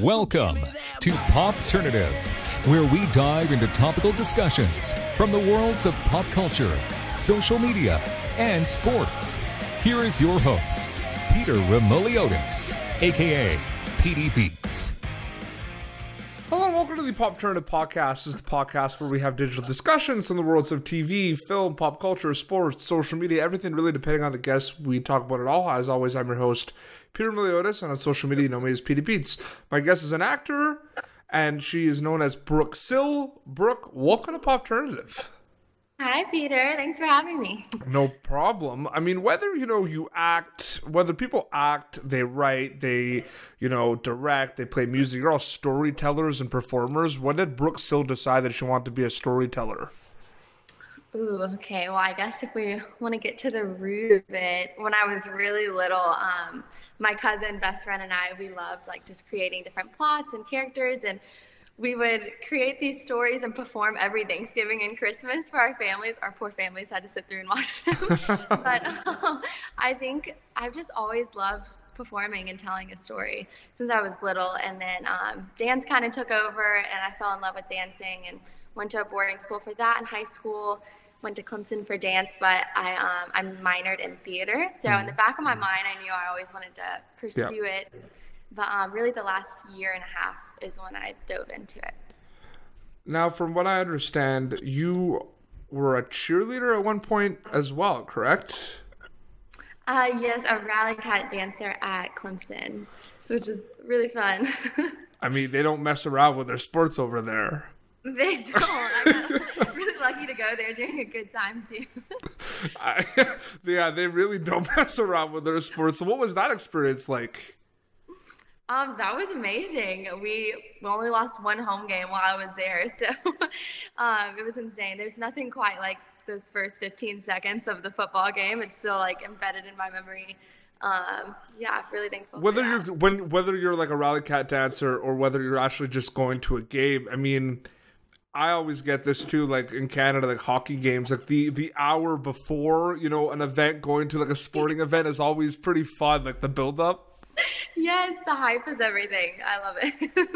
Welcome to Popternative, where we dive into topical discussions from the worlds of pop culture, social media, and sports. Here is your host, Peter Remoliotis, aka PD Beats. Hello and welcome to the Popternative podcast. This is the podcast where we have digital discussions on the worlds of TV, film, pop culture, sports, social media, everything really depending on the guests. We talk about it all. As always, I'm your host, Peter Remoliotis, and on social media, you know me as PD Beats. My guest is an actor, and she is known as Brook Sill. Brook, welcome to Popternative. Hi, Peter. Thanks for having me. No problem. I mean, whether, you act, whether people act, they write, they, direct, they play music, you're all storytellers and performers. When did Brook Sill decide that she wanted to be a storyteller? Ooh, okay. Well, I guess if we want to get to the root of it, when I was really little, my cousin, best friend, and I, we loved just creating different plots and characters, and we would create these stories and perform every Thanksgiving and Christmas for our families. Our poor families had to sit through and watch them. But I think I've just always loved performing and telling a story since I was little. And then dance kind of took over, and I fell in love with dancing and went to a boarding school for that in high school. Went to Clemson for dance, but I minored in theater. So in the back of my mind, I knew I always wanted to pursue it. But really the last year and a half is when I dove into it. Now, from what I understand, you were a cheerleader at one point as well, correct? Yes, a rally cat dancer at Clemson, which is really fun. I mean, they don't mess around with their sports over there. They don't. I got really lucky to go there during a good time, too. Yeah, they really don't mess around with their sports. So what was that experience like? That was amazing. We only lost one home game while I was there, so it was insane. There's nothing quite like those first 15 seconds of the football game. It's still embedded in my memory. Yeah, really thankful. Whether you're like a rally cat dancer or whether you're actually just going to a game, I mean, I always get this too, like in Canada, like hockey games, like the hour before, an event, going to like a sporting event is always pretty fun, like the build up. Yes, the hype is everything. I love it.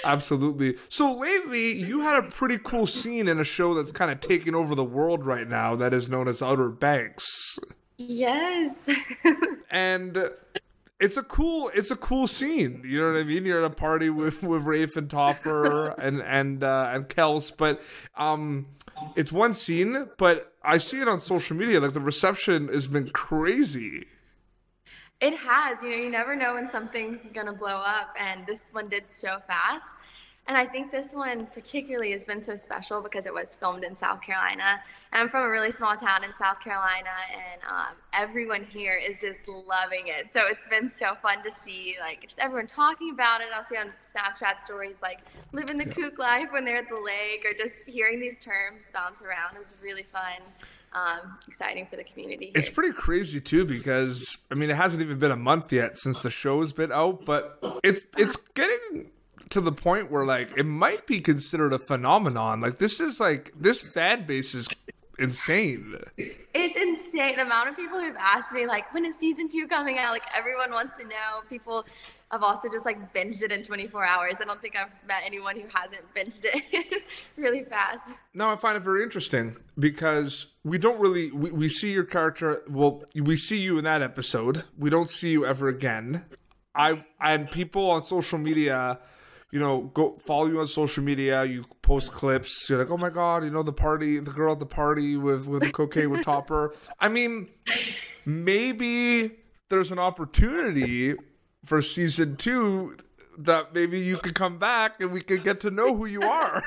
Absolutely. So lately, you had a pretty cool scene in a show that's kind of taking over the world right now that is known as Outer Banks. Yes. And it's a cool scene. You know what I mean? You're at a party with Rafe and Topper and Kels, but it's one scene, but I see it on social media. Like the reception has been crazy. It has. You never know when something's going to blow up, and this one did so fast. And I think this one particularly has been so special because it was filmed in South Carolina. And I'm from a really small town in South Carolina, and everyone here is just loving it. So it's been so fun to see, just everyone talking about it. I'll see on Snapchat stories, living the kook life when they're at the lake, or just hearing these terms bounce around is really fun. Exciting for the community here. It's pretty crazy too, because I mean, it hasn't even been a month yet since the show's been out, but it's getting to the point where it might be considered a phenomenon. This fan base is insane. It's insane. The amount of people who've asked me when is season 2 coming out? Everyone wants to know. People have also just binged it in 24 hours. I don't think I've met anyone who hasn't binged it really fast. Now I find it very interesting because we don't really, we see your character, well, we see you in that episode. We don't see you ever again. And people on social media, go follow you on social media. You post clips. You're like, oh my God, the girl at the party with the cocaine with Topper. I mean, maybe there's an opportunity for season 2 that maybe you could come back and we could get to know who you are.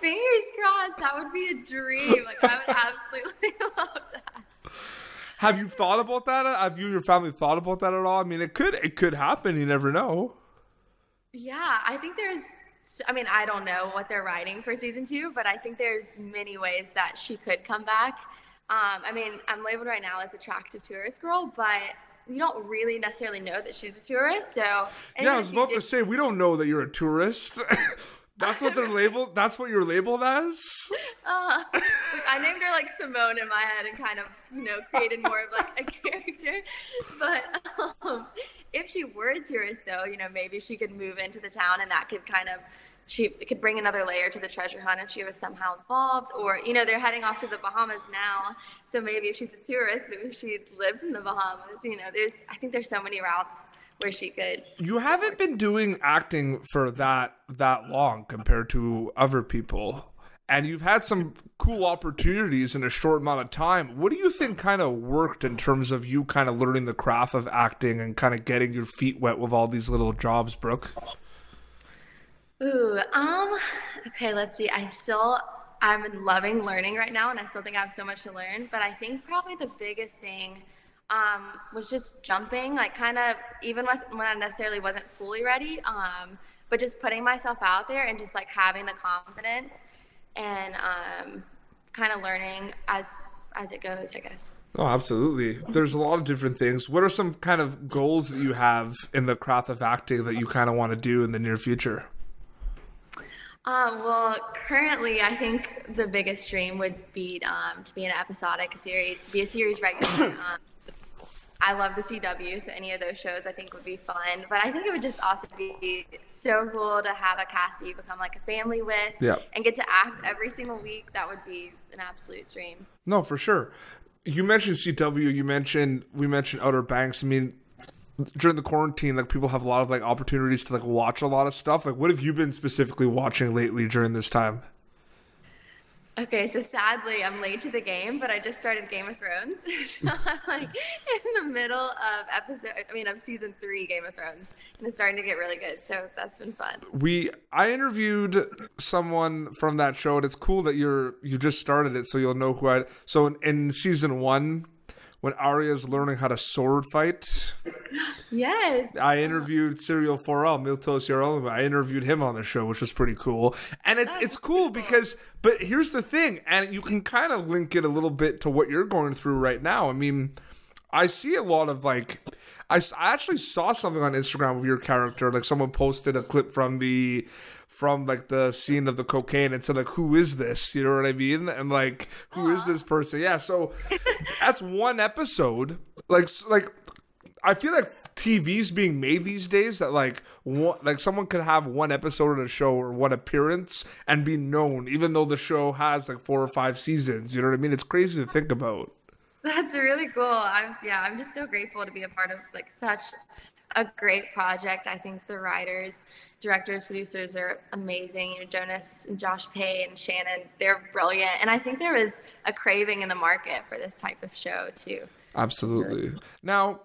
Fingers crossed. That would be a dream. I would absolutely love that. Have you thought about that? Have you and your family thought about that at all? I mean, it could happen. You never know. Yeah, I think I don't know what they're writing for season 2, but I think there's many ways that she could come back. I'm labeled right now as attractive tourist girl, but we don't really necessarily know that she's a tourist. So yeah, I was about to say, we don't know that you're a tourist. That's what they're labeled. That's what you're labeled as. I named her like Simone in my head and kind of, created more of like a character. But if she were a tourist though, maybe she could move into the town and that could she could bring another layer to the treasure hunt if she was somehow involved. Or, they're heading off to the Bahamas now. So maybe if she's a tourist, maybe she lives in the Bahamas. I think there's so many routes where she could. You haven't been doing acting for that long compared to other people. And you've had some cool opportunities in a short amount of time. What do you think kind of worked in terms of you kind of learning the craft of acting and kind of getting your feet wet with all these little jobs, Brooke? Ooh, okay, let's see. I'm loving learning right now, and I still think I have so much to learn. But I think probably the biggest thing was just jumping, like kind of even when I necessarily wasn't fully ready, but just putting myself out there and just like having the confidence and kind of learning as it goes, I guess. Oh, absolutely. There's a lot of different things. What are some kind of goals that you have in the craft of acting that you kind of want to do in the near future? Well, currently, I think the biggest dream would be to be an episodic series, be a series regular. I love the CW, so any of those shows I think would be fun. But I think it would just also be so cool to have a cast that you become like a family with and get to act every single week. That would be an absolute dream. No, for sure. You mentioned CW. We mentioned Outer Banks. I mean, during the quarantine, like people have a lot of like opportunities to like watch a lot of stuff. Like, what have you been specifically watching lately during this time? Okay, so sadly, I'm late to the game, but I just started Game of Thrones. So I'm like in the middle of season 3 Game of Thrones, and it's starting to get really good. So that's been fun. I interviewed someone from that show, and it's cool that you just started it, so you'll know who So in season 1, when Arya's learning how to sword fight. Yes. I interviewed Cyril Forel, Miltos Yarolima. I interviewed him on the show, which was pretty cool. And it's cool because, but here's the thing, and you can kind of link it a little bit to what you're going through right now. I mean, I see a lot of like, I actually saw something on Instagram of your character. Like someone posted a clip from like the scene of the cocaine and said like, who is this? You know what I mean? And like, who is this person? Yeah. So that's one episode. Like I feel like TV's being made these days that like someone could have one episode of a show or one appearance and be known, even though the show has like 4 or 5 seasons. You know what I mean? It's crazy to think about. That's really cool. I'm just so grateful to be a part of like such a great project. I think the writers, directors, producers are amazing. Jonas and Josh Pay and Shannon, they're brilliant. And I think there is a craving in the market for this type of show too. Absolutely. Really now,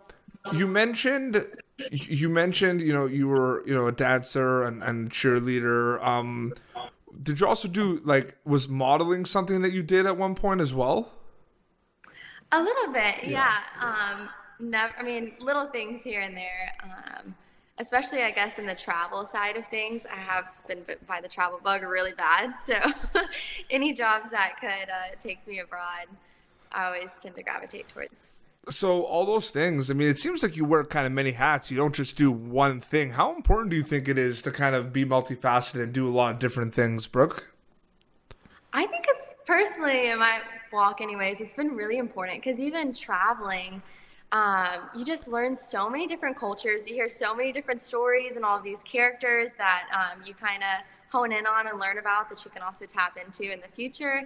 you mentioned, you were, a dancer and cheerleader. Did you also do was modeling something that you did at one point as well? A little bit, yeah. Little things here and there. Especially, I guess, in the travel side of things, I have been bitten by the travel bug really bad. So any jobs that could take me abroad, I always tend to gravitate towards. So all those things, I mean, it seems like you wear kind of many hats. You don't just do one thing. How important do you think it is to kind of be multifaceted and do a lot of different things, Brooke? I think it's personally, in my walk anyways, it's been really important because even traveling, you just learn so many different cultures. You hear so many different stories and all of these characters that you kind of hone in on and learn about that you can also tap into in the future.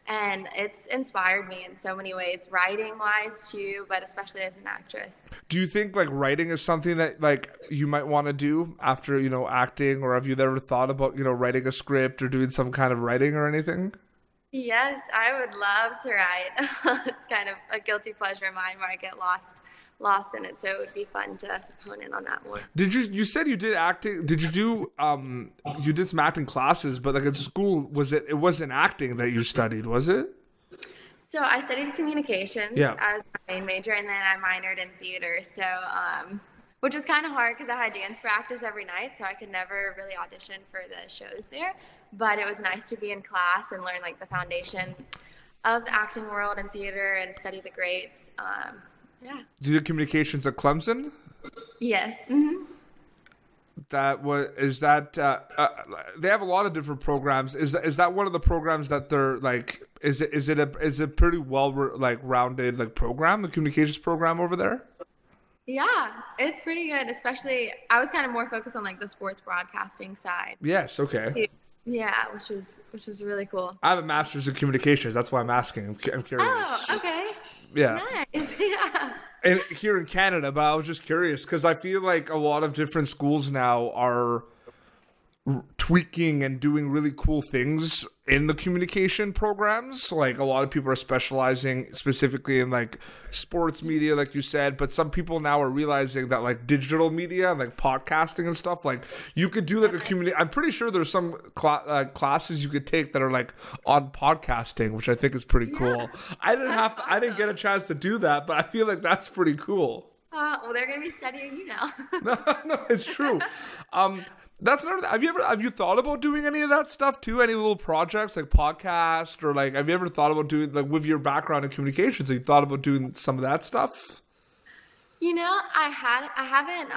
And it's inspired me in so many ways, writing-wise too, but especially as an actress. Do you think writing is something that you might want to do after acting, or have you ever thought about writing a script or doing some kind of writing or anything? Yes, I would love to write. It's kind of a guilty pleasure of mine where I get lost in it, so it would be fun to hone in on that more. You said you did acting? Did you do you did some acting classes, but at school it wasn't acting that you studied, was it? So I studied communications as my main major, and then I minored in theater. So which was kind of hard because I had dance practice every night, so I could never really audition for the shows there. But it was nice to be in class and learn the foundation of the acting world and theater and study the greats. Yeah. Do you do communications at Clemson? Yes. Mm-hmm. That was is that they have a lot of different programs. Is that one of the programs that they're like? Is it pretty well like rounded like program, the communications program over there? Yeah, it's pretty good. Especially, I was kind of more focused on like the sports broadcasting side. Yes. Okay. Yeah, which is really cool. I have a master's in communications. That's why I'm asking. I'm curious. Oh, okay. Yeah. Nice. Yeah. And here in Canada, but I was just curious because I feel like a lot of different schools now are tweaking and doing really cool things in the communication programs. Like a lot of people are specializing specifically in like sports media, like you said, but some people now are realizing that like digital media, like podcasting and stuff, like you could do like a community. I'm pretty sure there's some classes you could take that are like on podcasting, which I think is pretty cool. I didn't get a chance to do that, but I feel like that's pretty cool. Well, they're gonna be studying you now. No, it's true. That's another thing. Have you thought about doing any of that stuff too? Any little projects like podcast or like have you ever thought about doing like with your background in communications? Have you thought about doing some of that stuff? You know, I haven't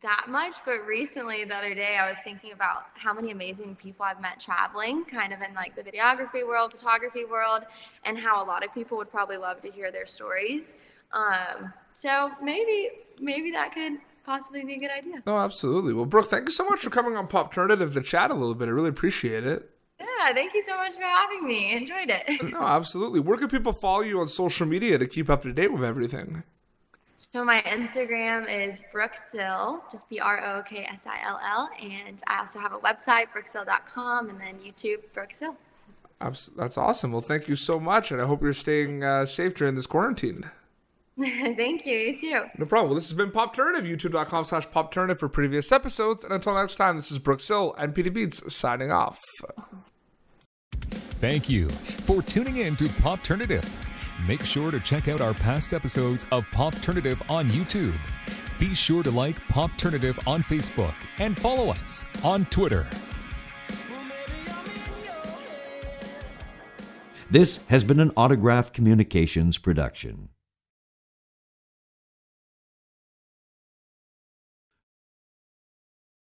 that much, but recently the other day I was thinking about how many amazing people I've met traveling kind of in like the videography world, photography world, and how a lot of people would probably love to hear their stories. So maybe that could possibly be a good idea. Oh, absolutely. Well, Brooke, thank you so much for coming on Popternative to chat a little bit. I really appreciate it. Yeah, thank you so much for having me. Enjoyed it. No, absolutely. Where can people follow you on social media to keep up to date with everything? So my Instagram is Brook Sill, just BrookSill, and I also have a website, brooksill.com, and then YouTube, Brook Sill. That's awesome. Well, thank you so much, and I hope you're staying safe during this quarantine. Thank you. You too. No problem. Well, this has been Popternative, youtube.com/Popternative for previous episodes. And until next time, this is Brook Sill and PD Beats signing off. Thank you for tuning in to Popternative. Make sure to check out our past episodes of Popternative on YouTube. Be sure to like Popternative on Facebook and follow us on Twitter. This has been an Autograph Communications production.